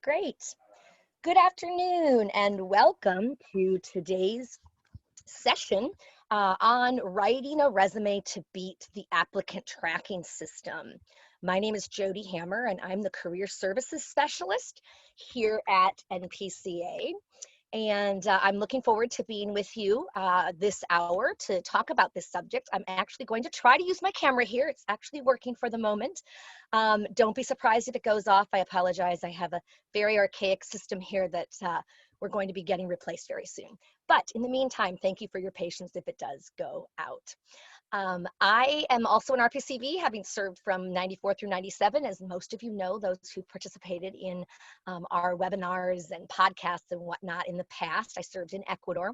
Great. Good afternoon and welcome to today's session on writing a resume to beat the applicant tracking system. My name is Jodi Hammer and I'm the Career Services Specialist here at NPCA. And I'm looking forward to being with you this hour to talk about this subject. I'm actually going to try to use my camera here. It's actually working for the moment. Don't be surprised if it goes off. I apologize. I have a very archaic system here that we're going to be getting replaced very soon. But in the meantime, thank you for your patience if it does go out. I am also an RPCV, having served from 94 through 97, as most of you know, those who participated in our webinars and podcasts and whatnot in the past. I served in Ecuador.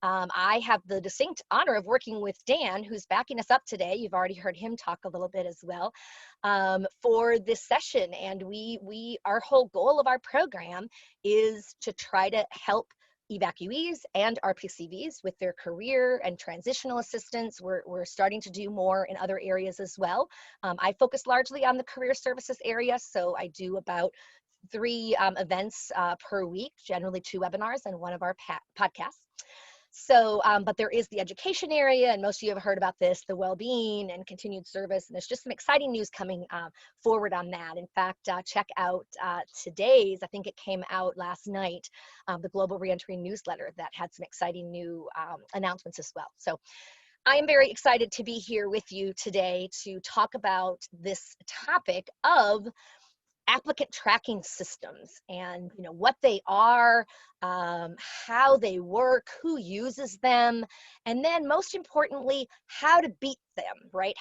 I have the distinct honor of working with Dan, who's backing us up today. You've already heard him talk a little bit as well for this session. And our whole goal of our program is to try to help evacuees and RPCVs with their career and transitional assistance. We're starting to do more in other areas as well. I focus largely on the career services area, so I do about 3 events per week, generally 2 webinars and 1 of our podcasts. So, but there is the education area, and most of you have heard about this, the well-being and continued service, and there's just some exciting news coming forward on that. In fact, check out today's, I think it came out last night, the Global Reentry newsletter that had some exciting new announcements as well. So I am very excited to be here with you today to talk about this topic of applicant tracking systems and what they are, how they work, who uses them, and then most importantly, how to beat them, right?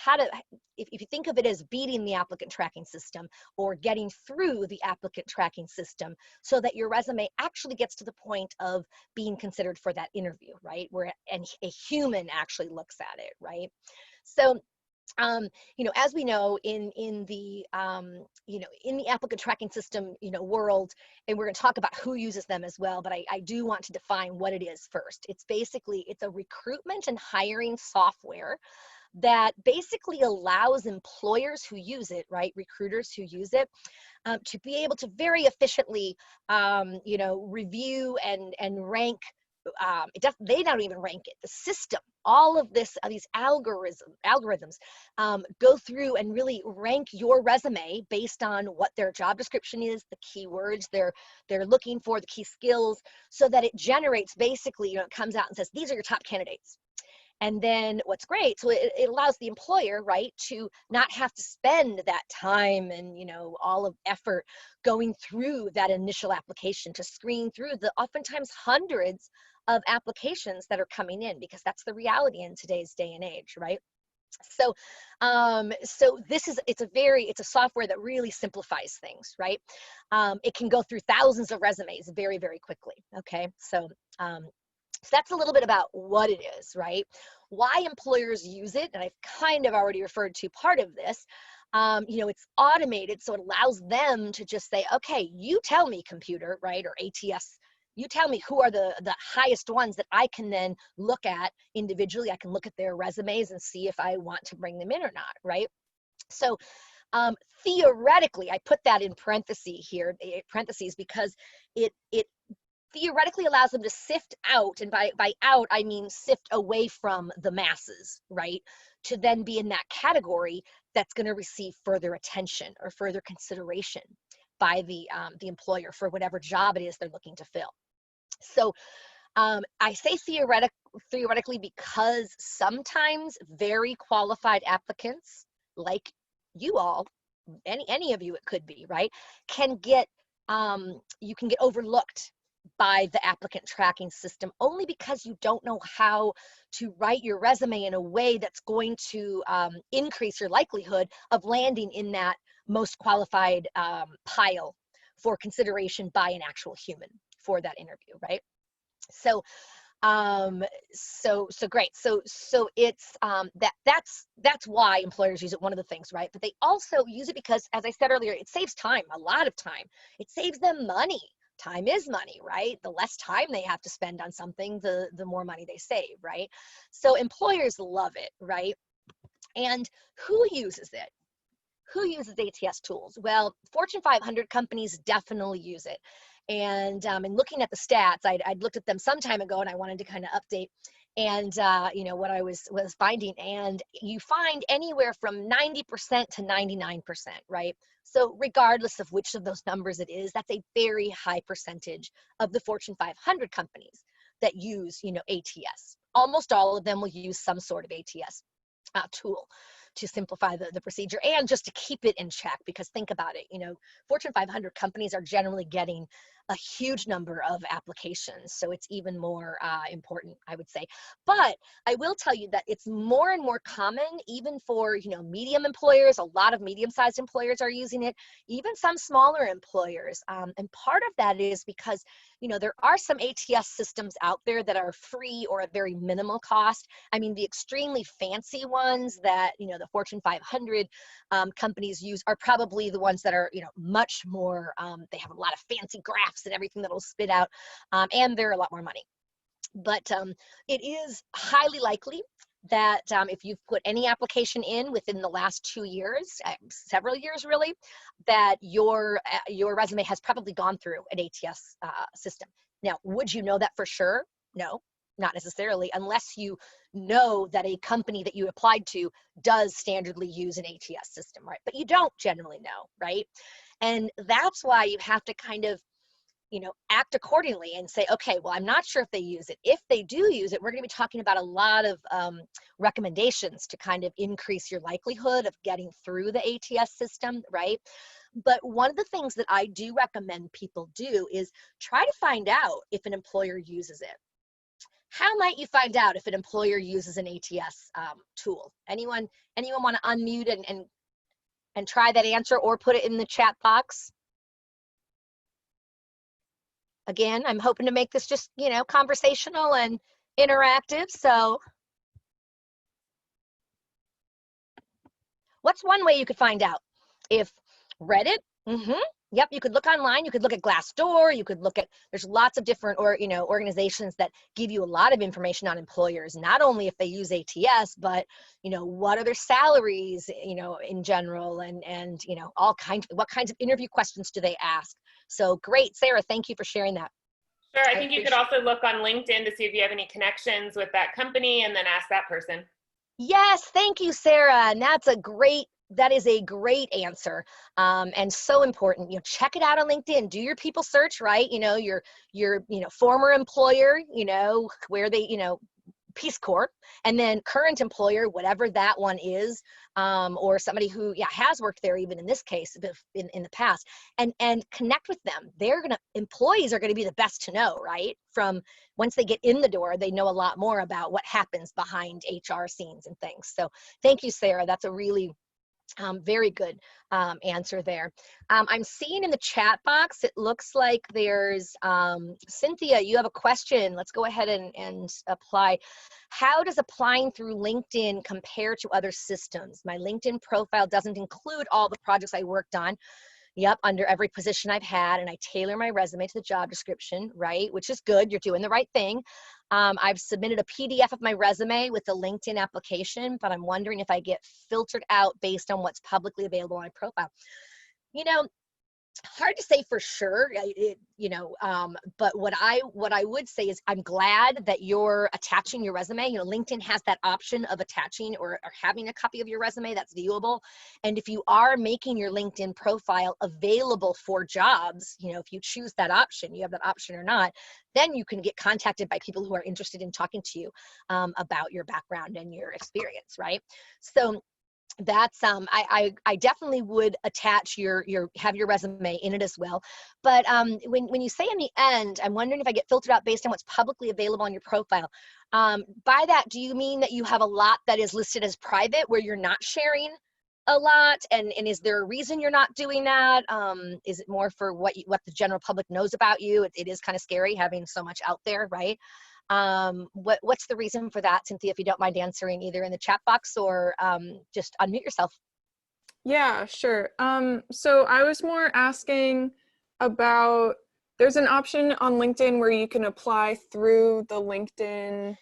If you think of it as beating the applicant tracking system or getting through the applicant tracking system so that your resume actually gets to the point of being considered for that interview, right? Where a human actually looks at it, right? So as we know in the applicant tracking system, world, and we're going to talk about who uses them as well, but I do want to define what it is first. It's a recruitment and hiring software that basically allows employers who use it, right, recruiters who use it, to be able to very efficiently, review and rank. They don't even rank it. The system, all of these algorithms go through and really rank your resume based on what their job description is, the keywords they're looking for, the key skills, so that it generates basically, it comes out and says, these are your top candidates. And then what's great, so it allows the employer, right, to not have to spend that time and, all of effort going through that initial application to screen through the oftentimes hundreds of applications that are coming in, because that's the reality in today's day and age, right? So, it's a software that really simplifies things, right? It can go through thousands of resumes very, very quickly. Okay, so that's a little bit about what it is, right? Why employers use it, and I've kind of already referred to part of this. It's automated, so it allows them to just say, okay, you tell me, computer, right, or ATS, you tell me who are the highest ones that I can then look at individually. I can look at their resumes and see if I want to bring them in or not, right? So theoretically, I put that in parentheses here, because it theoretically allows them to sift out, and by out, I mean sift away from the masses, right? To then be in that category that's going to receive further attention or further consideration by the employer for whatever job it is they're looking to fill. So I say theoretically because sometimes very qualified applicants, like you all, any of you it could be, right, you can get overlooked by the applicant tracking system only because you don't know how to write your resume in a way that's going to increase your likelihood of landing in that most qualified pile for consideration by an actual human for that interview, right? So great. So it's that's why employers use it, one of the things, right? But they also use it because, as I said earlier, it saves time, a lot of time. It saves them money. Time is money, right? The less time they have to spend on something, the more money they save, right? So employers love it, right? And who uses it? who uses ATS tools? Well, Fortune 500 companies definitely use it. And looking at the stats, I'd looked at them some time ago and I wanted to kind of update and you know, what I was finding, and you find anywhere from 90% to 99%, right? So regardless of which of those numbers it is, that's a very high percentage of the Fortune 500 companies that use, you know, ATS. Almost all of them will use some sort of ATS tool to simplify the procedure and just to keep it in check. Because think about it, you know, Fortune 500 companies are generally getting a huge number of applications, so it's even more important, I would say. But I will tell you that it's more and more common, even for, you know, medium employers. A lot of medium-sized employers are using it, even some smaller employers. And part of that is because, you know, there are some ATS systems out there that are free or at very minimal cost. I mean, the extremely fancy ones that, you know, the Fortune 500 companies use are probably the ones that are, you know, much more, they have a lot of fancy graphs and everything that'll spit out, and they're a lot more money. But it is highly likely that if you've put any application in within the last 2 years, several years really, that your resume has probably gone through an ATS system. Now, would you know that for sure? No, not necessarily, unless you know that a company that you applied to does standardly use an ATS system, right? But you don't generally know, right? And that's why you have to kind of, you know, act accordingly and say, okay, well, I'm not sure if they use it. If they do use it, we're going to be talking about a lot of recommendations to kind of increase your likelihood of getting through the ATS system, right? But one of the things that I do recommend people do is try to find out if an employer uses it. How might you find out if an employer uses an ATS tool? Anyone want to unmute and try that answer, or put it in the chat box? Again, I'm hoping to make this just, you know, conversational and interactive. So what's one way you could find out? If Reddit, yep, you could look online, you could look at Glassdoor, you could look at, there's lots of different, or, you know, organizations that give you a lot of information on employers, not only if they use ATS, but, you know, what are their salaries, you know, in general, and, you know, what kinds of interview questions do they ask? So great, Sarah, thank you for sharing that. Sure, I think you could also look on LinkedIn to see if you have any connections with that company and then ask that person. Yes, thank you, Sarah. And that is a great answer, and so important. You know, check it out on LinkedIn. Do your people search, right? You know, your you know, former employer, you know, where they, you know, Peace Corps, and then current employer, whatever that one is, or somebody who, yeah, has worked there, even in this case, in the past, and connect with them. Employees are gonna be the best to know, right? From once they get in the door, they know a lot more about what happens behind HR scenes and things. So thank you, Sarah. That's a really very good answer there. I'm seeing in the chat box, it looks like there's, Cynthia, you have a question. Let's go ahead and apply. How does applying through LinkedIn compare to other systems? My LinkedIn profile doesn't include all the projects I worked on. Yep, under every position I've had, and I tailor my resume to the job description, right? Which is good, you're doing the right thing. I've submitted a PDF of my resume with a LinkedIn application, but I'm wondering if I get filtered out based on what's publicly available on my profile. You know, hard to say for sure, you know, but what I would say is I'm glad that you're attaching your resume. You know, LinkedIn has that option of attaching or having a copy of your resume that's viewable. And if you are making your LinkedIn profile available for jobs, you know, if you choose that option, you have that option or not, then you can get contacted by people who are interested in talking to you about your background and your experience, right? So that's I definitely would attach have your resume in it as well. But when you say in the end, I'm wondering if I get filtered out based on what's publicly available on your profile. By that, do you mean that you have a lot that is listed as private where you're not sharing a lot, and is there a reason you're not doing that? Is it more for what the general public knows about you? It is kind of scary having so much out there, right? What's the reason for that, Cynthia, if you don't mind answering either in the chat box or just unmute yourself? Yeah, sure. So I was more asking about, there's an option on LinkedIn where you can apply through the LinkedIn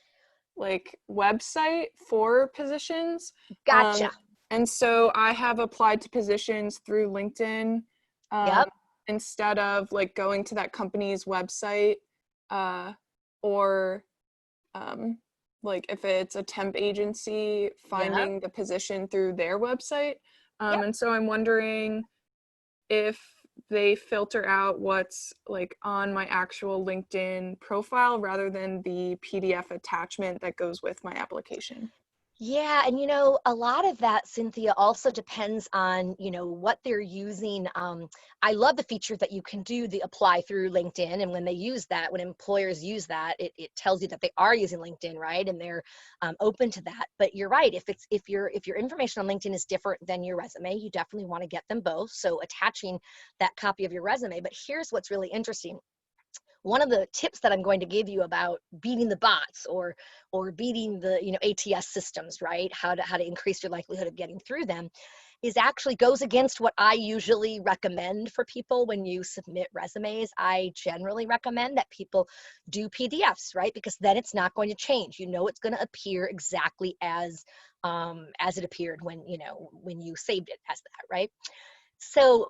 like website for positions. Gotcha. And so I have applied to positions through LinkedIn Yep. instead of like going to that company's website or like if it's a temp agency, finding the position through their website. Yep. And so I'm wondering if they filter out what's like on my actual LinkedIn profile rather than the PDF attachment that goes with my application. Yeah, and a lot of that, Cynthia, also depends on, what they're using. I love the feature that you can do the apply through LinkedIn, and when they use that, when employers use that, it tells you that they are using LinkedIn, right? And they're open to that. But you're right, if your information on LinkedIn is different than your resume, you definitely want to get them both. So attaching that copy of your resume. But here's what's really interesting. One of the tips that I'm going to give you about beating the bots or beating the ATS systems, right? How to increase your likelihood of getting through them is actually goes against what I usually recommend for people when you submit resumes. I generally recommend that people do PDFs, right? Because then it's not going to change. It's going to appear exactly as it appeared when you saved it as that, right? So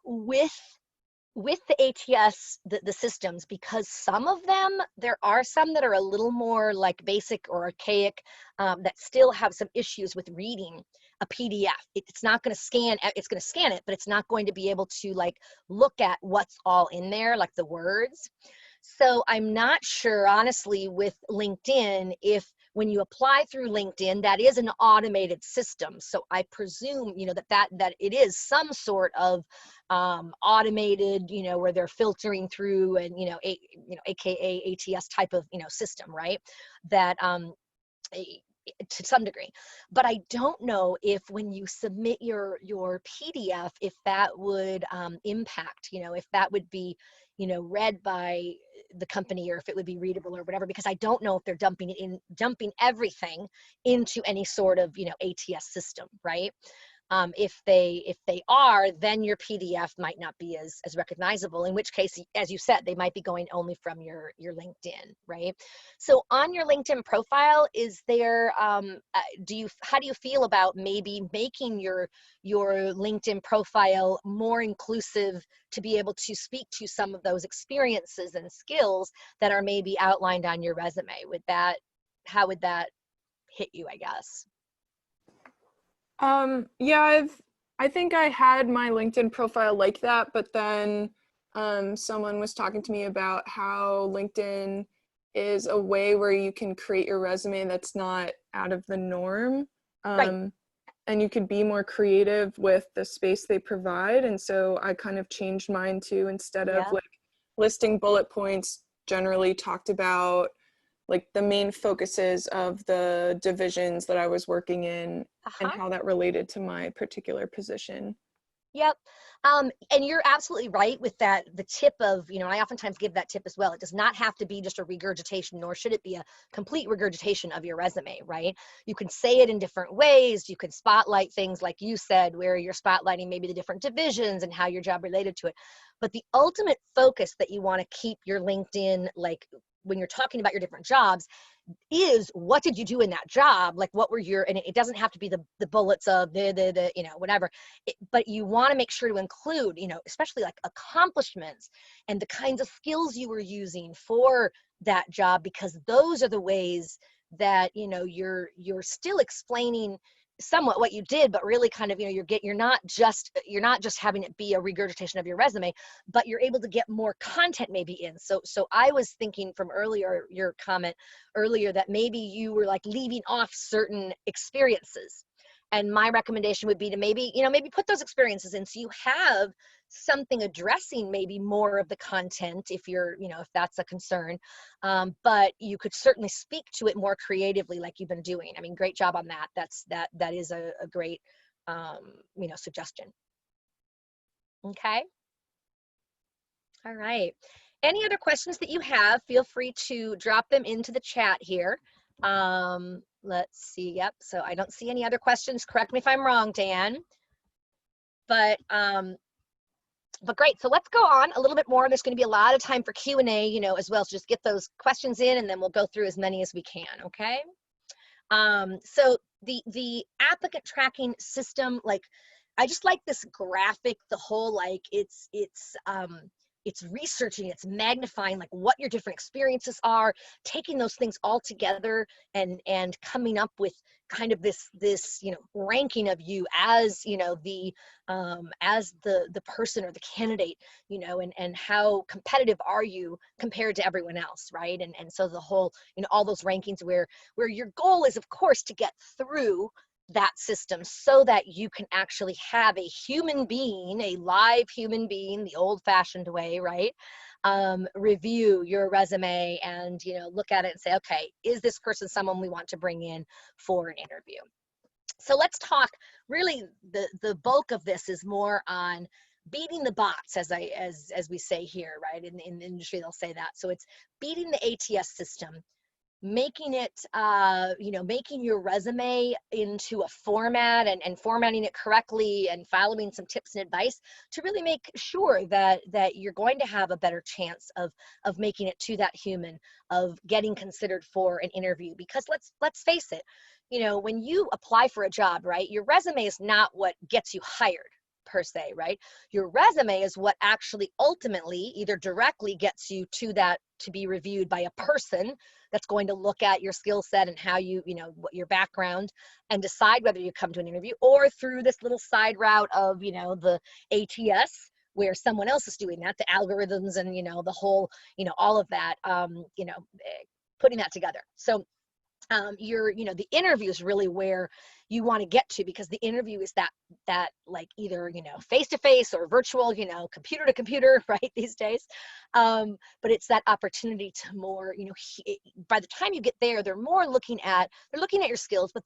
with the ATS, the systems, because some of them, there are some that are a little more like basic or archaic, that still have some issues with reading a PDF. It's not going to scan, it's going to scan it, but it's not going to be able to like look at what's all in there, like the words. So I'm not sure, honestly, with LinkedIn, if when you apply through LinkedIn, that is an automated system. So I presume, that it is some sort of automated, where they're filtering through and, AKA ATS type of, system, right? That to some degree, but I don't know if when you submit your PDF, if that would impact, if that would be, read by the company, or if it would be readable or whatever, because I don't know if they're dumping everything into any sort of, ATS system, right? If they are, then your PDF might not be as recognizable, in which case, as you said, they might be going only from your LinkedIn, right? So on your LinkedIn profile, is there, how do you feel about maybe making your LinkedIn profile more inclusive to be able to speak to some of those experiences and skills that are maybe outlined on your resume? How would that hit you, I guess? Yeah, I think I had my LinkedIn profile like that, but then someone was talking to me about how LinkedIn is a way where you can create your resume that's not out of the norm. Right. And you could be more creative with the space they provide. And so I kind of changed mine to, instead of Yeah. like listing bullet points, generally talked about like the main focuses of the divisions that I was working in and Uh-huh. how that related to my particular position. Yep. And you're absolutely right with that. The tip of, I oftentimes give that tip as well. It does not have to be just a regurgitation, nor should it be a complete regurgitation of your resume, right? You can say it in different ways. You can spotlight things like you said, where you're spotlighting maybe the different divisions and how your job related to it. But the ultimate focus that you want to keep your LinkedIn, like when you're talking about your different jobs, is what did you do in that job? Like what were your, and it doesn't have to be the bullets of the whatever, but you want to make sure to include, especially like accomplishments and the kinds of skills you were using for that job, because those are the ways that, you're still explaining somewhat what you did, but really kind of, you're not just having it be a regurgitation of your resume, but you're able to get more content maybe in. So I was thinking from earlier, your comment earlier, that maybe you were like leaving off certain experiences. And my recommendation would be to maybe put those experiences in, so you have something addressing maybe more of the content, if you're, if that's a concern. But you could certainly speak to it more creatively, like you've been doing. I mean, great job on that. That is a great, suggestion. Okay. All right. Any other questions that you have, feel free to drop them into the chat here. Let's see. Yep. So I don't see any other questions. Correct me if I'm wrong, Dan. But great. So let's go on a little bit more. There's going to be a lot of time for Q&A, as well. So just get those questions in, and then we'll go through as many as we can. Okay. So the applicant tracking system, like, I just like this graphic, the whole, like, it's researching, it's magnifying like what your different experiences are, taking those things all together and coming up with kind of this ranking of you as as the person or the candidate, and how competitive are you compared to everyone else, right? And so the whole, all those rankings where your goal is, of course, to get through that system so that you can actually have a human being, a live human being, the old-fashioned way, right? Review your resume and, look at it and say, okay, is this person someone we want to bring in for an interview? So let's talk, really, the bulk of this is more on beating the bots, as we say here, right? In the industry, they'll say that. So it's beating the ATS system, making it, making your resume into a format and formatting it correctly and following some tips and advice to really make sure that you're going to have a better chance of making it to that human, of getting considered for an interview. Because let's face it, when you apply for a job, right, your resume is not what gets you hired per se, right? Your resume is what actually ultimately either directly gets you to that, to be reviewed by a person that's going to look at your skill set and how you, what your background, and decide whether you come to an interview, or through this little side route of, the ATS, where someone else is doing that, the algorithms and, the whole, all of that, putting that together. So the interview is really where you want to get to, because the interview is that like either, face-to-face or virtual, computer to computer, right, these days. But it's that opportunity to more, by the time you get there, they're looking at your skills, but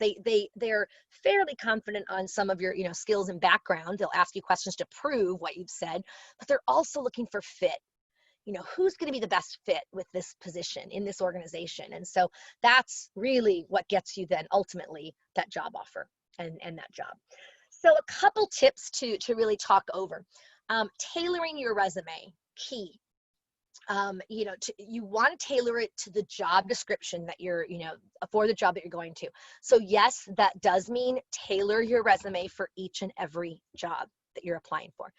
they're fairly confident on some of your, skills and background. They'll ask you questions to prove what you've said, but they're also looking for fit. Who's going to be the best fit with this position in this organization? And so that's really what gets you then ultimately that job offer and that job. So a couple tips to really talk over. Tailoring your resume, key. You want to tailor it to the job description that you're, for the job that you're going to. So yes, that does mean tailor your resume for each and every job that you're applying for.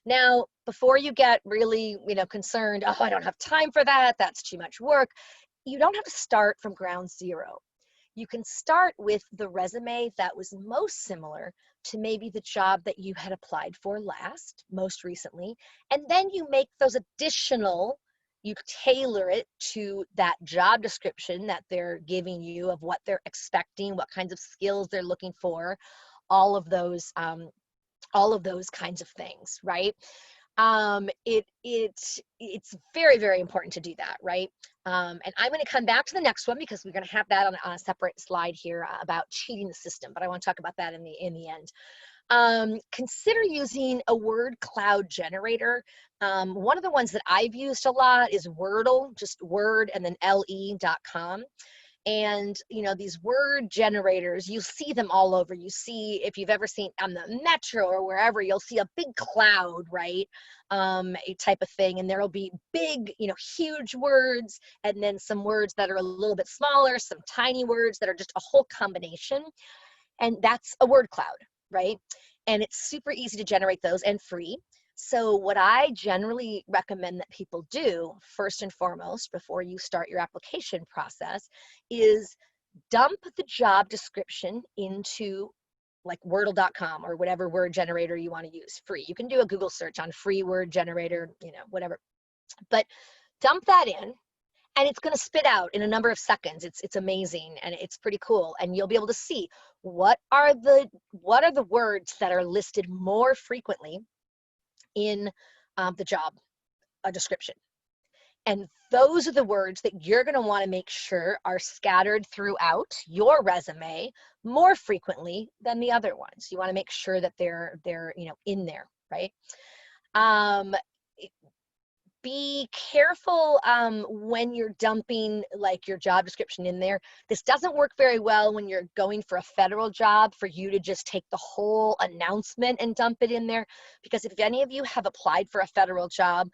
Now, before you get really, concerned, oh, I don't have time for that, that's too much work, you don't have to start from ground zero. You can start with the resume that was most similar to maybe the job that you had applied for most recently, and then you make those additional, you tailor it to that job description that they're giving you, of what they're expecting, what kinds of skills they're looking for, all of those kinds of things, right? It's very, very important to do that, right? And I'm going to come back to the next one, because we're going to have that on a separate slide here about cheating the system, but I want to talk about that in the end. Consider using a word cloud generator. One of the ones that I've used a lot is Wordle, just word and then le.com. And, these word generators, you see them all over. You see, if you've ever seen on the metro or wherever, you'll see a big cloud, right? A type of thing. And there'll be big, huge words, and then some words that are a little bit smaller, some tiny words that are just a whole combination. And that's a word cloud, right? And it's super easy to generate those and free. So what I generally recommend that people do, first and foremost, before you start your application process, is dump the job description into like Wordle.com or whatever word generator you want to use, free. You can do a Google search on free word generator, whatever. But dump that in, and it's going to spit out in a number of seconds. It's amazing, and it's pretty cool. And you'll be able to see what are the words that are listed more frequently in the job description. And those are the words that you're going to want to make sure are scattered throughout your resume more frequently than the other ones. You want to make sure that they're in there, right? Be careful when you're dumping like your job description in there. This doesn't work very well when you're going for a federal job, for you to just take the whole announcement and dump it in there, because if any of you have applied for a federal job,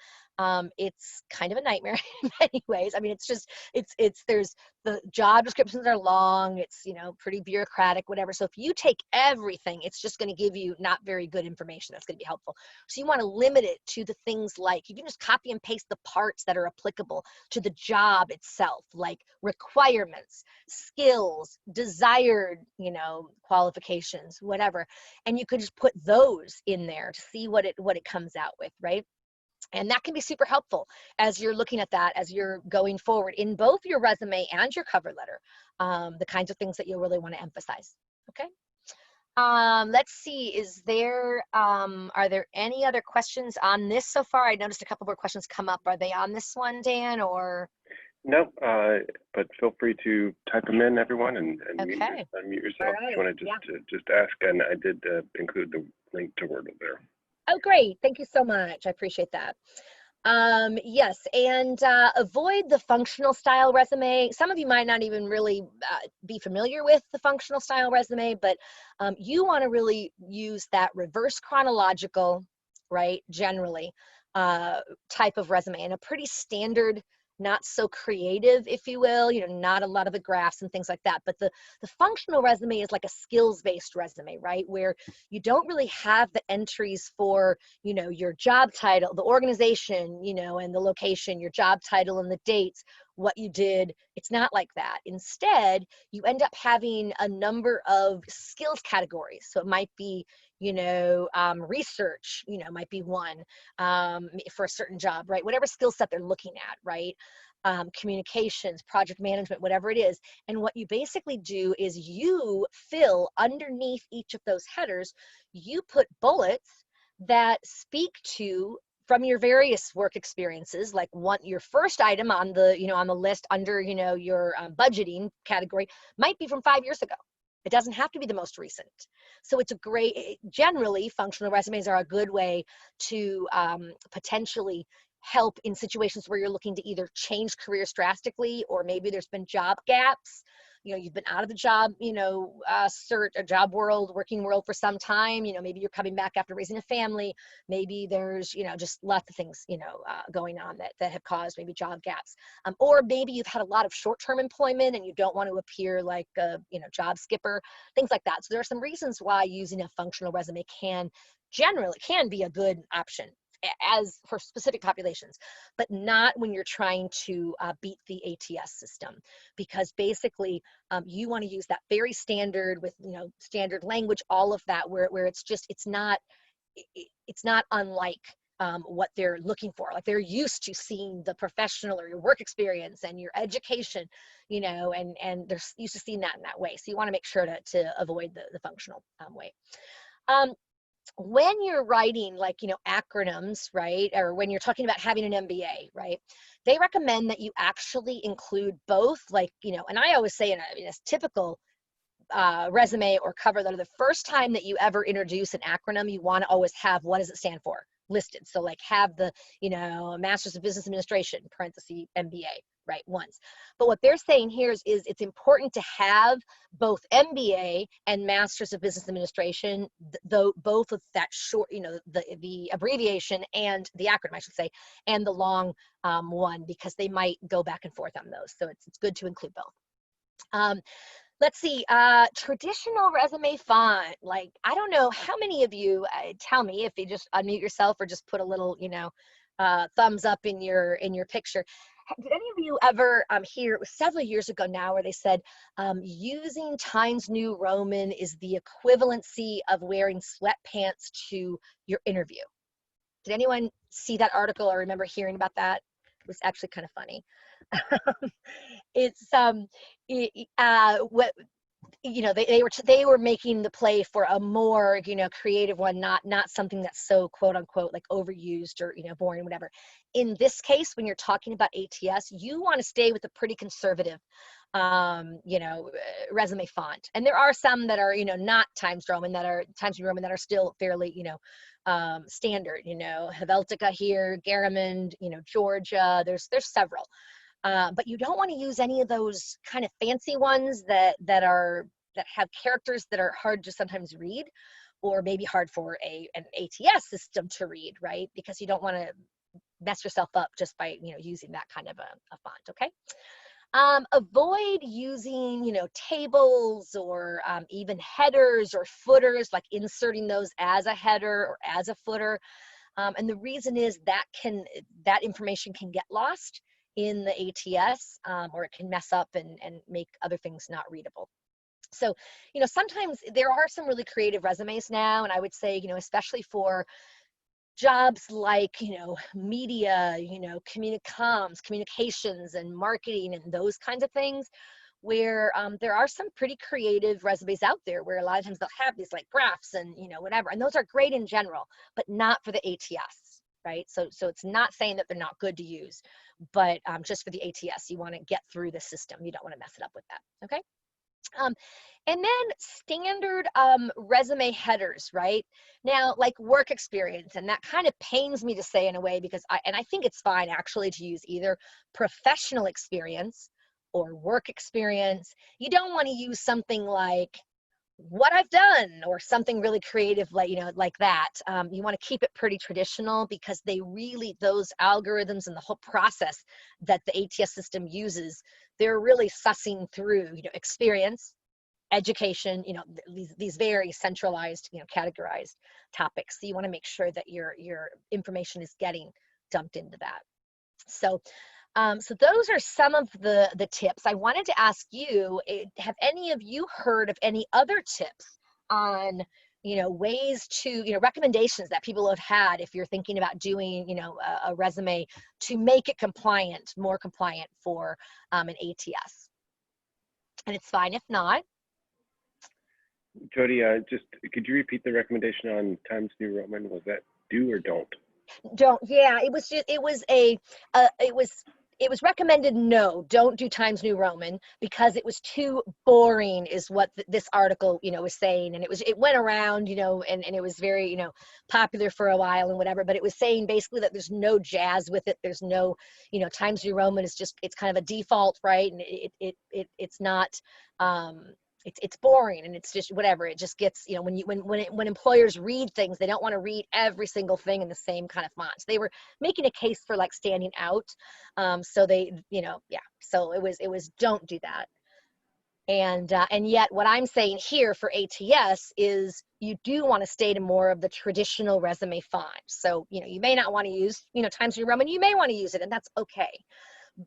It's kind of a nightmare in many ways. I mean, it's just, there's, the job descriptions are long, it's, you know, pretty bureaucratic, whatever. So if you take everything, it's just going to give you not very good information that's going to be helpful. So you want to limit it to the things like, you can just copy and paste the parts that are applicable to the job itself, like requirements, skills, desired, you know, qualifications, whatever. And you could just put those in there to see what it comes out with, right? And that can be super helpful as you're looking at that, as you're going forward in both your resume and your cover letter, the kinds of things that you'll really want to emphasize. Okay. Let's see, are there any other questions on this so far? I noticed a couple more questions come up. Are they on this one, Dan, or? No, but feel free to type them in, everyone, and Okay. unmute yourself Right. if you want to just ask. And I did include the link to Wordle there. Oh, great. Thank you so much. I appreciate that. Yes, and avoid the functional style resume. Some of you might not even really be familiar with the functional style resume, but you want to really use that reverse chronological, right, generally, type of resume, and a pretty standard, not so creative, if you will, you know, not a lot of the graphs and things like that. But the functional resume is like a skills-based resume, right? Where you don't really have the entries for, you know, your job title, the organization, you know, and the location, your job title and the dates, what you did. It's not like that. Instead, you end up having a number of skills categories. So it might be, you know, research, you know, might be one for a certain job, right? Whatever skill set they're looking at, right? Communications, project management, whatever it is. And what you basically do is you fill underneath each of those headers, you put bullets that speak to from your various work experiences, like your first item on the, you know, on the list under, you know, your budgeting category might be from 5 years ago. It doesn't have to be the most recent. So it's a great, generally functional resumes are a good way to potentially help in situations where you're looking to either change careers drastically, or maybe there's been job gaps. You know, you've been out of the job, you know, job world, working world for some time. You know, maybe you're coming back after raising a family. Maybe there's, you know, just lots of things, you know, going on that have caused maybe job gaps. Or maybe you've had a lot of short-term employment and you don't want to appear like a, you know, job skipper, things like that. So there are some reasons why using a functional resume can be a good option as for specific populations, but not when you're trying to beat the ATS system, because basically you want to use that very standard with, you know, standard language, all of that, where it's just, it's not unlike what they're looking for. Like they're used to seeing the professional or your work experience and your education, you know, and they're used to seeing that in that way. So you want to make sure to avoid the functional way. When you're writing, like, you know, acronyms, right, or when you're talking about having an MBA, right, they recommend that you actually include both, like, you know, and I always say in a typical resume or cover letter, the first time that you ever introduce an acronym, you want to always have, what does it stand for, listed. So like have the, you know, Master's of Business Administration, parenthesis, MBA, right, once. But what they're saying here is it's important to have both MBA and Master's of Business Administration, though both of that short, you know, the abbreviation and the acronym, I should say, and the long one, because they might go back and forth on those. So it's good to include both. Let's see, traditional resume font. Like, I don't know how many of you, tell me if you just unmute yourself or just put a little, you know, thumbs up in your picture. Did any of you ever hear, it was several years ago now, where they said using Times New Roman is the equivalency of wearing sweatpants to your interview? Did anyone see that article or remember hearing about that? It was actually kind of funny. It's what, you know, they were making the play for a more, you know, creative one, not something that's so quote unquote like overused or, you know, boring, whatever. In this case, when you're talking about ATS, you want to stay with a pretty conservative you know, resume font. And there are some that are, you know, not Times New Roman that are still fairly, you know, standard, you know, Helvetica here, Garamond, you know, Georgia, there's several. But you don't want to use any of those kind of fancy ones that have characters that are hard to sometimes read, or maybe hard for an ATS system to read, right? Because you don't want to mess yourself up just by, using that kind of a font, okay? Avoid using, tables or even headers or footers, like inserting those as a header or as a footer. And the reason is that information can get lost in the ATS, or it can mess up and make other things not readable. So, sometimes there are some really creative resumes now, and I would say, especially for jobs like, media, communications and marketing and those kinds of things, where there are some pretty creative resumes out there where a lot of times they'll have these like graphs and, whatever, and those are great in general, but not for the ATS, right? So it's not saying that they're not good to use, but just for the ATS, you want to get through the system. You don't want to mess it up with that, okay? And then standard resume headers, right? Now, like work experience, and that kind of pains me to say in a way, because I think it's fine actually to use either professional experience or work experience. You don't want to use something like what I've done or something really creative like, like that. You want to keep it pretty traditional, because those algorithms and the whole process that the ATS system uses, they're really sussing through, experience, education, these very centralized, categorized topics. So you want to make sure that your information is getting dumped into that. So, so those are some of the tips. I wanted to ask you, have any of you heard of any other tips on, ways to, recommendations that people have had if you're thinking about doing, a resume to make it more compliant for an ATS? And it's fine if not. Jodi, could you repeat the recommendation on Times New Roman? Was that do or don't? Don't. Yeah, it was recommended no, don't do Times New Roman, because it was too boring, is what this article, was saying. And it went around, and it was very, popular for a while and whatever, but it was saying basically that there's no jazz with it. There's no, Times New Roman is just, it's kind of a default, right? And it's not, it's boring, and it's just whatever. It just gets, when employers read things, they don't want to read every single thing in the same kind of fonts. They were making a case for like standing out. So they, so it was don't do that. And yet what I'm saying here for ATS is you do want to stay to more of the traditional resume font. So, you may not want to use, Times New Roman, you may want to use it, and that's okay.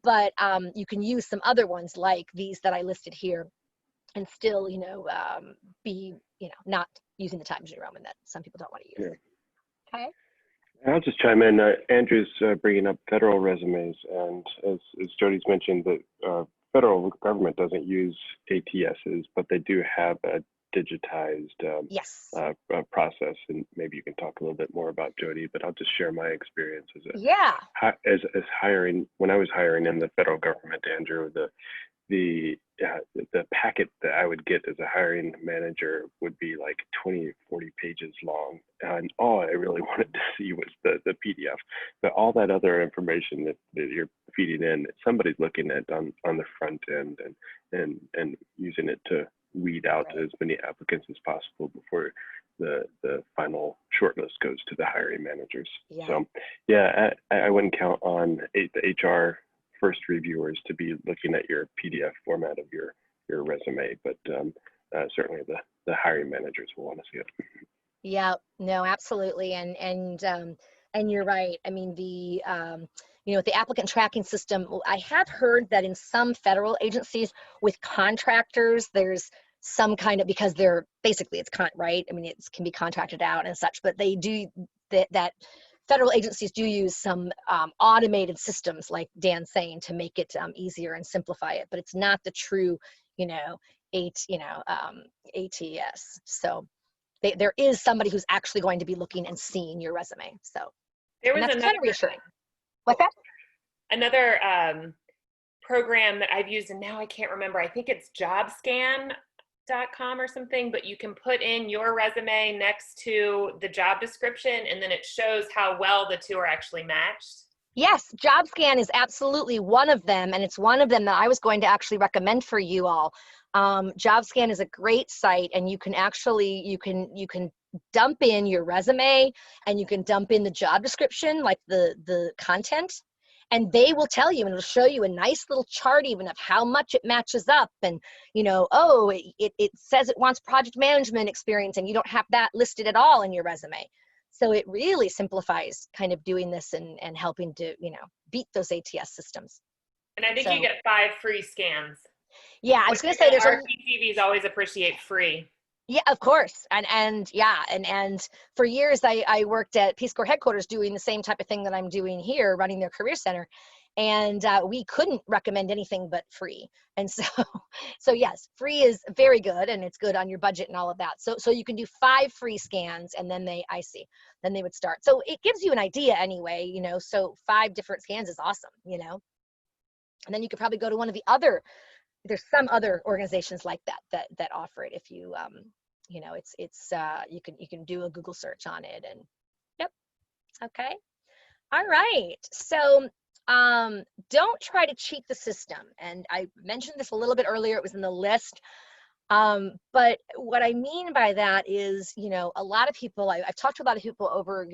But you can use some other ones like these that I listed here, and still, be, not using the Times New Roman that some people don't want to use. Yeah. Okay. I'll just chime in. Andrew's bringing up federal resumes, and as Jodi's mentioned, the federal government doesn't use ATSs, but they do have a digitized yes. Process, and maybe you can talk a little bit more about Jodi, but I'll just share my experience as hiring. When I was hiring in the federal government, Andrew, the packet that I would get as a hiring manager would be like 20, 40 pages long. And all I really wanted to see was the PDF. But all that other information that you're feeding in, somebody's looking at on the front end and using it to weed out as many applicants as possible before the final shortlist goes to the hiring managers. Yeah. So yeah, I wouldn't count on the HR first reviewers to be looking at your PDF format of your resume, but certainly the hiring managers will want to see it. Yeah, no, absolutely. And you're right. I mean, with the applicant tracking system, I have heard that in some federal agencies with contractors, there's some kind of, because they're basically, right? I mean, it can be contracted out and such, but they do that federal agencies do use some automated systems, like Dan's saying, to make it easier and simplify it, but it's not the true, ATS. So there is somebody who's actually going to be looking and seeing your resume. So that's kind of reassuring. What's that? Another program that I've used, and now I can't remember, I think it's JobScan.com or something, but you can put in your resume next to the job description, and then it shows how well the two are actually matched. Yes, JobScan is absolutely one of them, and it's one of them that I was going to actually recommend for you all. JobScan is a great site, and you can actually, you can dump in your resume and you can dump in the job description, like the content, and they will tell you, and it'll show you a nice little chart even of how much it matches up. And, you know, oh, it says it wants project management experience and you don't have that listed at all in your resume. So it really simplifies kind of doing this and helping to, you know, beat those ATS systems. And I think you get 5 free scans. Yeah, I was going to say there's our PCVs always appreciate free. Yeah, of course. And for years I worked at Peace Corps headquarters doing the same type of thing that I'm doing here, running their career center. And we couldn't recommend anything but free. And so yes, free is very good, and it's good on your budget and all of that. So you can do 5 free scans, and then they would start. So it gives you an idea anyway, you know, so 5 different scans is awesome, you know. And then you could probably go to one of the other, there's some other organizations like that offer it. If you you know, you can do a Google search on it. And yep. Okay, all right. So don't try to cheat the system, and I mentioned this a little bit earlier, it was in the list. But what I mean by that is, you know, a lot of people, I've talked to a lot of people over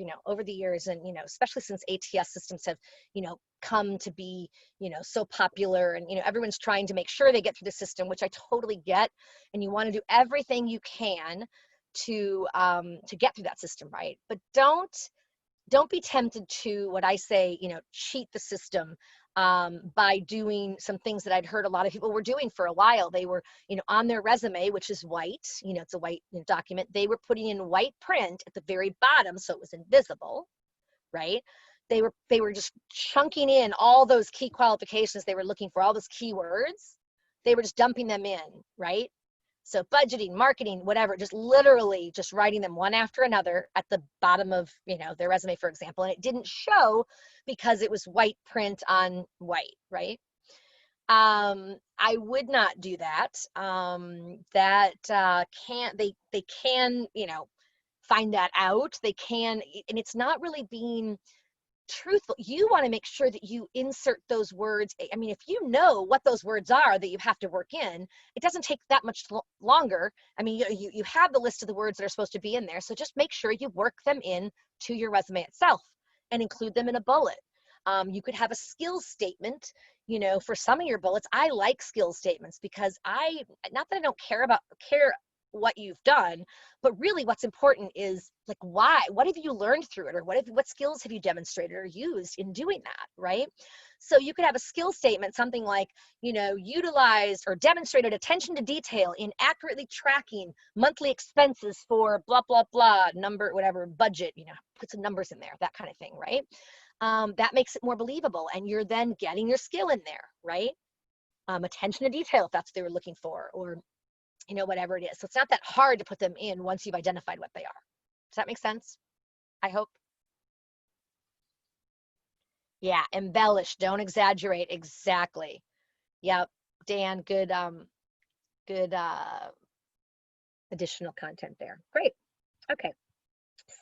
the years, and, you know, especially since ATS systems have, you know, come to be, you know, so popular, and, you know, everyone's trying to make sure they get through the system, which I totally get. And you want to do everything you can to get through that system, right? But don't be tempted to, what I say, you know, cheat the system by doing some things that I'd heard a lot of people were doing for a while. They were, you know, on their resume, which is white, you know, it's a white document, they were putting in white print at the very bottom so it was invisible, right? They were just chunking in all those key qualifications they were looking for, all those keywords. They were just dumping them in, right? So budgeting, marketing, whatever, just literally just writing them one after another at the bottom of, you know, their resume, for example, and it didn't show because it was white print on white, right? I would not do that. They can, you know, find that out. They can, and it's not really being truthful. You want to make sure that you insert those words. I mean, if you know what those words are that you have to work in, it doesn't take that much longer. I mean, you have the list of the words that are supposed to be in there, so just make sure you work them in to your resume itself and include them in a bullet. You could have a skills statement, you know, for some of your bullets. I like skills statements because not that I don't care what you've done, but really what's important is like, why, what have you learned through it, or what skills have you demonstrated or used in doing that, right? So you could have a skill statement, something like, you know, utilized or demonstrated attention to detail in accurately tracking monthly expenses for blah, blah, blah, number, whatever, budget, you know, put some numbers in there, that kind of thing, right? That makes it more believable, and you're then getting your skill in there, right? Attention to detail, if that's what they were looking for, or, you know, whatever it is. So it's not that hard to put them in once you've identified what they are. Does that make sense? I hope. Yeah, embellish, don't exaggerate. Exactly. Yep. Dan, good additional content there. Great. Okay.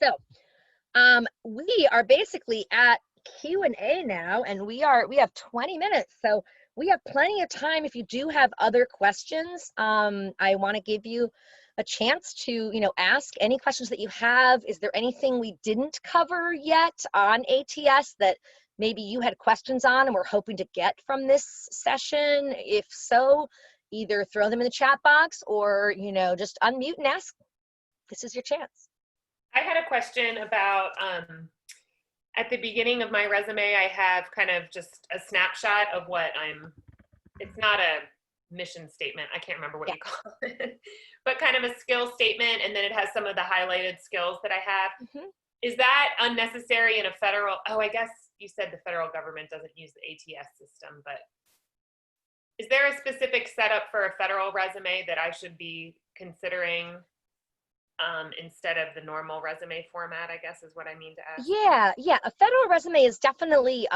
So we are basically at Q&A now, and we have 20 minutes. So we have plenty of time if you do have other questions. I want to give you a chance to, you know, ask any questions that you have. Is there anything we didn't cover yet on ATS that maybe you had questions on and we're hoping to get from this session? If so, either throw them in the chat box or, you know, just unmute and ask. This is your chance. I had a question about, at the beginning of my resume, I have kind of just a snapshot of what it's not a mission statement, I can't remember what you call it, but kind of a skill statement, and then it has some of the highlighted skills that I have. Mm-hmm. Is that unnecessary in a federal, I guess you said the federal government doesn't use the ATS system, but is there a specific setup for a federal resume that I should be considering instead of the normal resume format, I guess is what I mean to ask? Yeah. A federal resume is definitely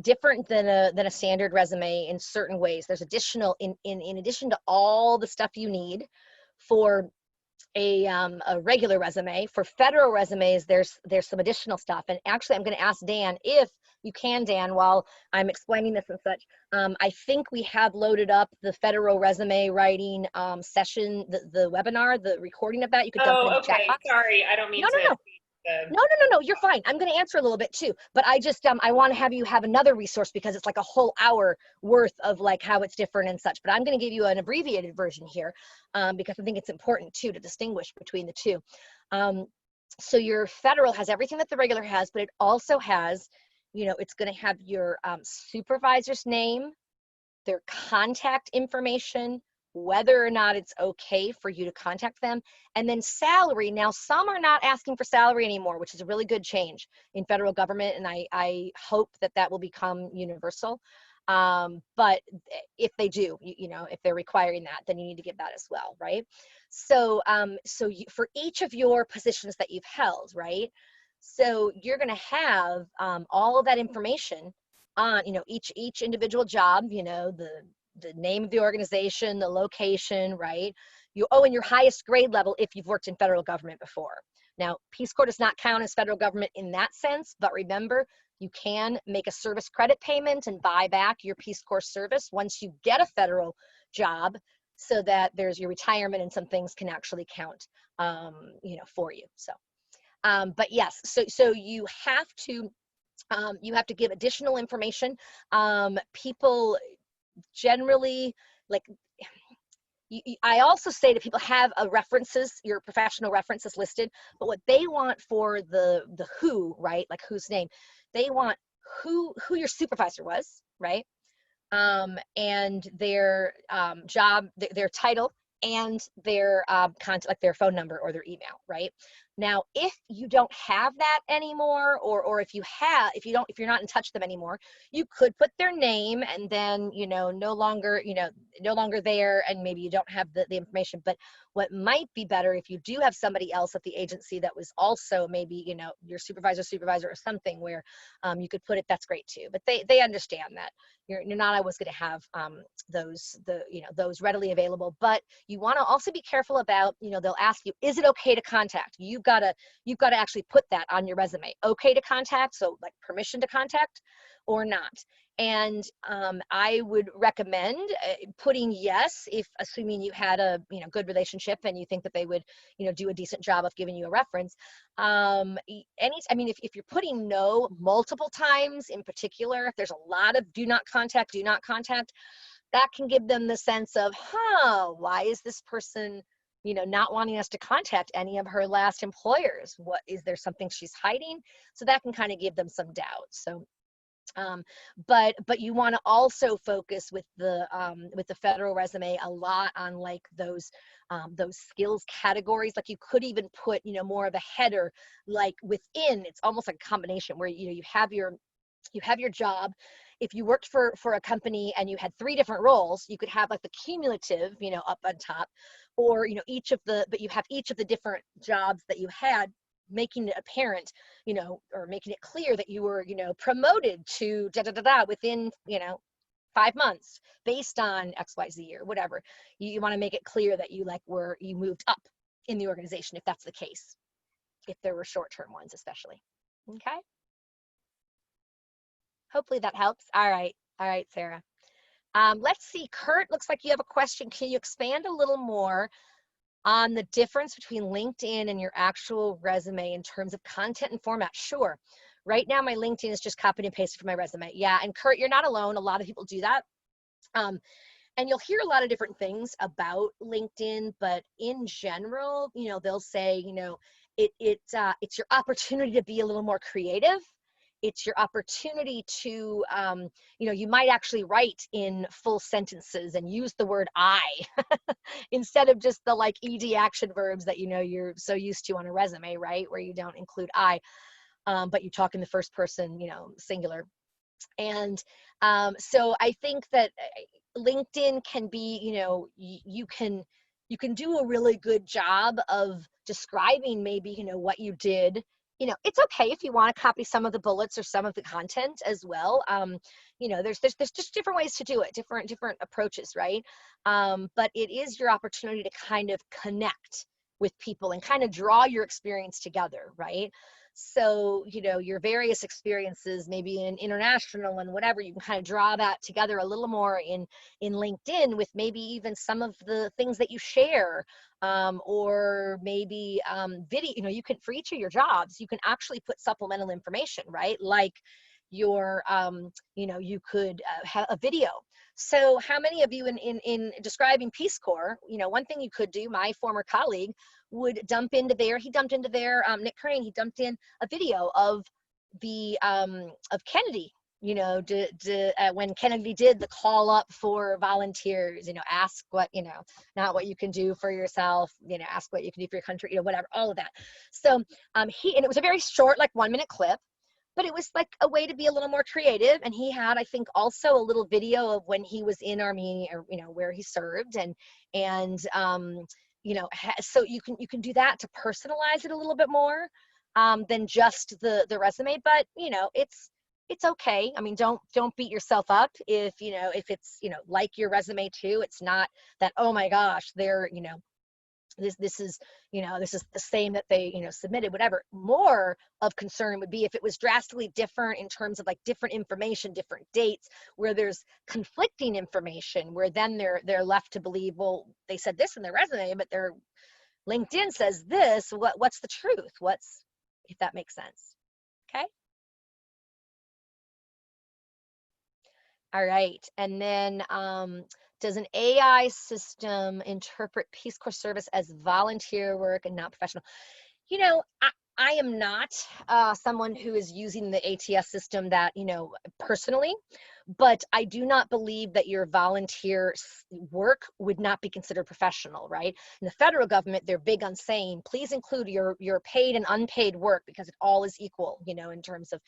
different than a standard resume in certain ways. There's additional, in addition to all the stuff you need for a regular resume, for federal resumes, there's some additional stuff. And actually, I'm going to ask Dan if you can, Dan, while I'm explaining this and such. I think we have loaded up the federal resume writing session, the webinar, the recording of that. You could dump it in the chat box. Sorry, I don't mean No. No, you're fine. I'm going to answer a little bit too, but I just, I want to have you have another resource because it's like a whole hour worth of like how it's different and such, but I'm going to give you an abbreviated version here because I think it's important too to distinguish between the two. So your federal has everything that the regular has, but it also has, you know, it's going to have your supervisor's name, their contact information, whether or not it's okay for you to contact them, and then salary. Now, some are not asking for salary anymore, which is a really good change in federal government, and I hope that that will become universal. But if they do, you know, if they're requiring that, then you need to give that as well, right? So, for each of your positions that you've held, right? So you're going to have all of that information on, you know, each individual job, you know, the name of the organization, the location, right? And your highest grade level if you've worked in federal government before. Now, Peace Corps does not count as federal government in that sense, but remember, you can make a service credit payment and buy back your Peace Corps service once you get a federal job, so that there's your retirement and some things can actually count, you know, for you. So, but yes, so you have to give additional information. People generally, like, I also say to people, have your professional references listed, but what they want for the who, right, like whose name, they want who your supervisor was, right, and their job, their title, and their contact, like their phone number or their email, right? Now, if you don't have that anymore, or if you're not in touch with them anymore, you could put their name and then, you know, no longer there, and maybe you don't have the information. But what might be better, if you do have somebody else at the agency that was also maybe, you know, your supervisor or something, where you could put it, that's great too. But they understand that you're not always going to have those readily available. But you want to also be careful about, you know, they'll ask you, is it okay to contact? You've got to actually put that on your resume. Okay to contact, so like permission to contact or not. And I would recommend putting yes, if assuming you had a, you know, good relationship and you think that they would, you know, do a decent job of giving you a reference. If you're putting no multiple times in particular, if there's a lot of do not contact, that can give them the sense of, why is this person, you know, not wanting us to contact any of her last employers? What, is there something she's hiding? So that can kind of give them some doubt. So, but you want to also focus with the federal resume a lot on like those skills categories. Like you could even put, you know, more of a header, like within, it's almost like a combination where, you know, you have your job. If you worked for a company and you had 3 different roles, you could have like the cumulative, you know, up on top, or, you know, but you have each of the different jobs that you had, making it apparent, you know, or making it clear that you were, you know, promoted to within, you know, 5 months based on XYZ or whatever. You want to make it clear that you moved up in the organization, if that's the case, if there were short-term ones especially. Okay. Hopefully that helps. All right, Sarah. Let's see, Kurt, looks like you have a question. Can you expand a little more on the difference between LinkedIn and your actual resume in terms of content and format? Sure. Right now, my LinkedIn is just copied and pasted from my resume. Yeah, and Kurt, you're not alone. A lot of people do that. And you'll hear a lot of different things about LinkedIn, but in general, you know, they'll say, you know, it's your opportunity to be a little more creative. It's your opportunity to, you know, you might actually write in full sentences and use the word I instead of just the like ED action verbs that, you know, you're so used to on a resume, right? Where you don't include I, but you talk in the first person, you know, singular. And so I think that LinkedIn can be, you know, you can do a really good job of describing maybe, you know, what you did. You know, it's okay if you want to copy some of the bullets or some of the content as well. You know, there's just different ways to do it, different approaches, right? But it is your opportunity to kind of connect with people and kind of draw your experience together, right? So, you know, your various experiences, maybe in international and whatever, you can kind of draw that together a little more in LinkedIn with maybe even some of the things that you share, or maybe video, you know, you can, for each of your jobs, you can actually put supplemental information, right? Like your, you know, you could have a video. So how many of you in describing Peace Corps, you know, one thing you could do, my former colleague would dump into there, Nick Crane, he dumped in a video of the, of Kennedy, you know, when Kennedy did the call up for volunteers, you know, ask what, you know, not what you can do for yourself, you know, ask what you can do for your country, you know, whatever, all of that. So and it was a very short, like 1-minute clip, but it was like a way to be a little more creative. And he had, I think, also a little video of when he was in Armenia, or, you know, where he served, and you know, so you can do that to personalize it a little bit more than just the resume. But, you know, it's okay. I mean, don't beat yourself up if, you know, if it's, you know, like your resume too. It's not that, oh my gosh, they're, you know, this is, you know, this is the same that they, you know, submitted, whatever. More of concern would be if it was drastically different in terms of like different information, different dates, where there's conflicting information, where then they're left to believe, well, they said this in their resume, but their LinkedIn says this. What's the truth? If that makes sense. Okay. All right. And then does an AI system interpret Peace Corps service as volunteer work and not professional? You know, I am not someone who is using the ATS system that, you know, personally, but I do not believe that your volunteer work would not be considered professional, right? In the federal government, they're big on saying, please include your paid and unpaid work, because it all is equal, you know, in terms of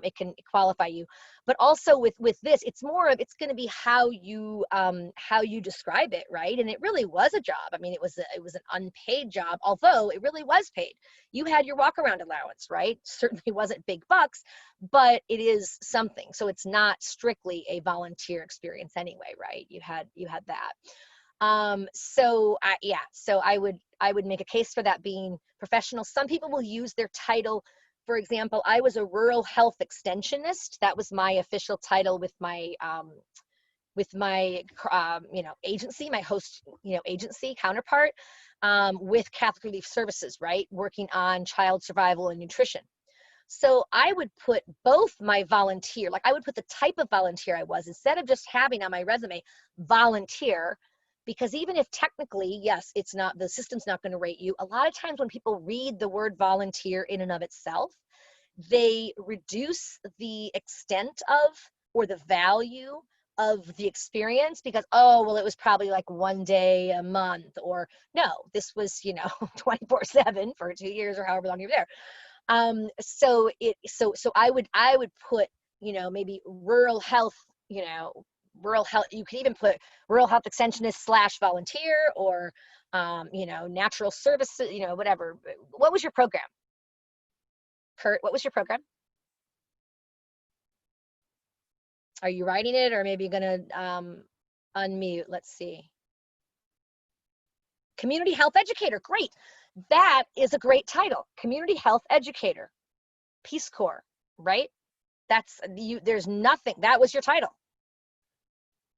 it can qualify you. But also with this, it's more of, it's going to be how you describe it, right? And it really was a job. I mean, it was an unpaid job, although it really was paid. You had your walk around allowance, right? Certainly wasn't big bucks, but it is something. So it's not strictly a volunteer experience anyway, right? You had that. So I would make a case for that being professional. Some people will use their title. For example, I was a rural health extensionist. That was my official title with my you know, agency, my host, you know, agency counterpart, with Catholic Relief Services, right? Working on child survival and nutrition. So I would put both my volunteer, like I would put the type of volunteer I was, instead of just having on my resume volunteer, because even if technically, yes, it's not, the system's not going to rate you. A lot of times when people read the word volunteer in and of itself, they reduce the extent of, or the value of the experience, because, oh, well, it was probably like 1 day a month, or no, this was, you know, 24/7 for 2 years or however long you're there. So I would put, you know, maybe rural health, you know, rural health, you could even put rural health extensionist / volunteer, or, you know, natural services, you know, whatever. What was your program? Kurt, what was your program? Are you writing it, or maybe you're gonna unmute? Let's see. Community health educator, great. That is a great title, community health educator, Peace Corps, right? That's you. There's nothing. That was your title.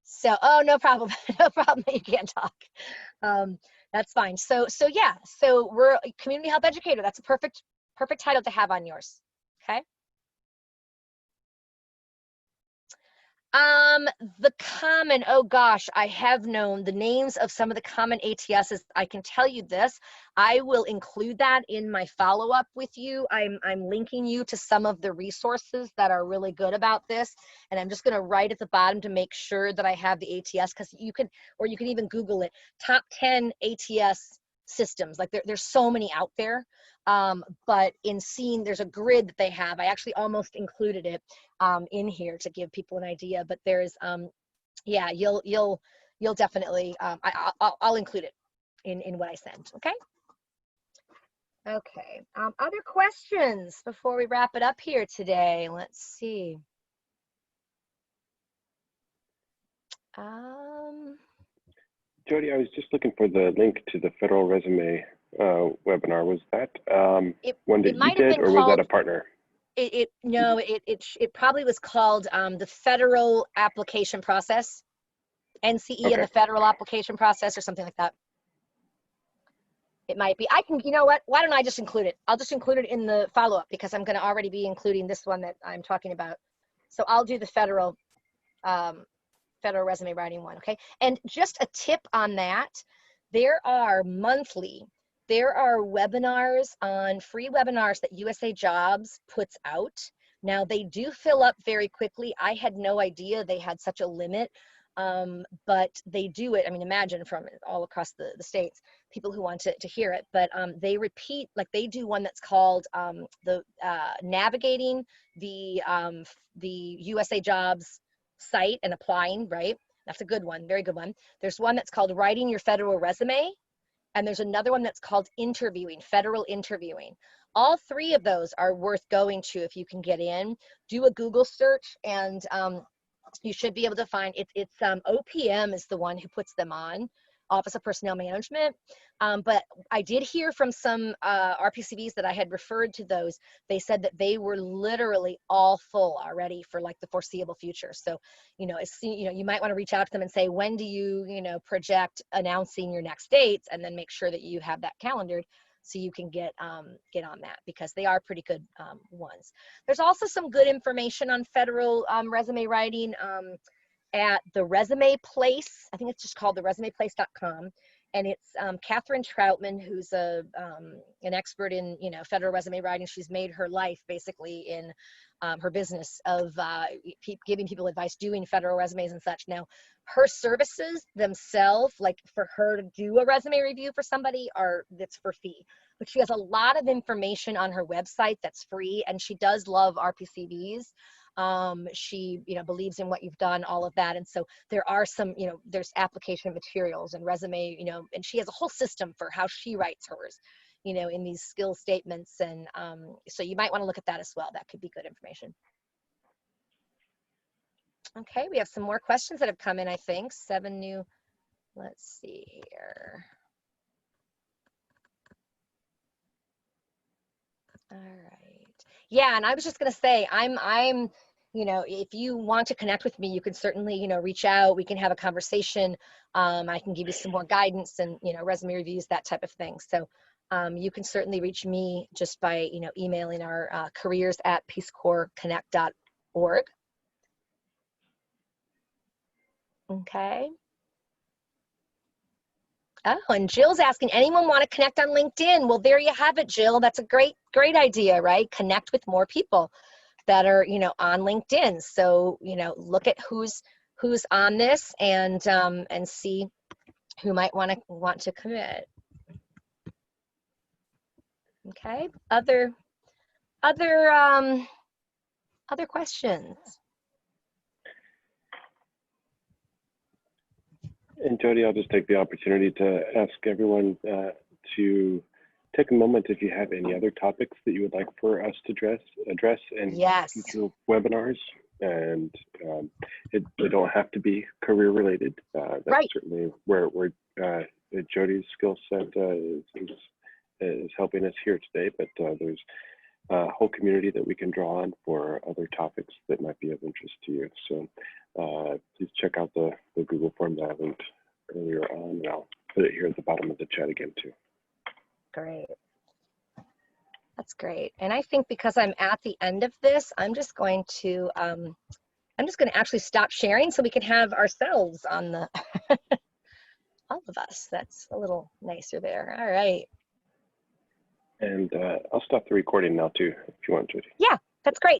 So, oh, no problem, no problem that you can't talk. That's fine. So yeah. So we're a community health educator. That's a perfect title to have on yours. Okay. The common, oh gosh, I have known the names of some of the common ATSs. I can tell you this, I will include that in my follow-up with you. I'm linking you to some of the resources that are really good about this. And I'm just gonna write at the bottom to make sure that I have the ATS, because you can even Google it, top 10 ATS systems. Like there's so many out there. But in seeing, there's a grid that they have. I actually almost included it in here to give people an idea, but there's yeah, you'll definitely I'll include it in what I send. Okay. Okay. Other questions before we wrap it up here today? Let's see. Jodi, I was just looking for the link to the federal resume webinar was that? One It that you might have did, been or was that called, a partner? no, it probably was called the Federal Application Process, NCE and the Federal Application Process, or something like that. It might be. I can, you know what? Why don't I just include it? I'll just include it in the follow-up because I'm going to already be including this one that I'm talking about. So I'll do the federal resume writing one, okay? And just a tip on that, there are webinars on free webinars that USA Jobs puts out. Now they do fill up very quickly. I had no idea they had such a limit, but they do it. I mean, imagine from all across the states, people who want to hear it, but they repeat, like they do one that's called navigating the USA Jobs site and applying, right? That's a good one, very good one. There's one that's called writing your federal resume, and there's another one that's called interviewing, federal interviewing. All three of those are worth going to if you can get in. Do a Google search, and you should be able to find it. It's OPM is the one who puts them on, Office of Personnel Management. But I did hear from some RPCVs that I had referred to those. They said that they were literally all full already for like the foreseeable future. So, you know, you might want to reach out to them and say, when do you, project announcing your next dates, and then make sure that you have that calendared so you can get on that, because they are pretty good ones. There's also some good information on federal resume writing at the Resume Place. I think it's just called the resumeplace.com. And it's Catherine Troutman, who's an expert in, federal resume writing. She's made her life basically in her business of giving people advice, doing federal resumes and such. Now, her services themselves, like for her to do a resume review for somebody, that's for fee. But she has a lot of information on her website that's free, and she does love RPCVs. She, believes in what you've done, all of that. And so there are some, there's application materials and resume, and she has a whole system for how she writes hers, in these skill statements. And so you might want to look at that as well. That could be good information. Okay, we have some more questions that have come in, I think. 7 new, let's see here. All right. Yeah, and I was just going to say, I'm, if you want to connect with me, you can certainly, reach out. We can have a conversation. I can give you some more guidance and, resume reviews, that type of thing. So you can certainly reach me just by, emailing our careers@peacecorpsconnect.org. Okay. Oh, and Jill's asking, anyone want to connect on LinkedIn? Well, there you have it, Jill. That's a great idea, right? Connect with more people that are, on LinkedIn. So, look at who's on this and see who might want to commit. Okay. Other questions? And Jodi, I'll just take the opportunity to ask everyone to take a moment if you have any other topics that you would like for us to address in future webinars. And they don't have to be career related. That's certainly where Jodi's skill set is helping us here today. But there's a whole community that we can draw on for other topics that might be of interest to you. So please check out the Google form that I linked earlier on, and I'll put it here at the bottom of the chat again too. Great. That's great. And I think because I'm at the end of this, I'm just going to actually stop sharing so we can have ourselves on the all of us. That's a little nicer there. All right. And I'll stop the recording now too, if you want, Jodi. Yeah, that's great.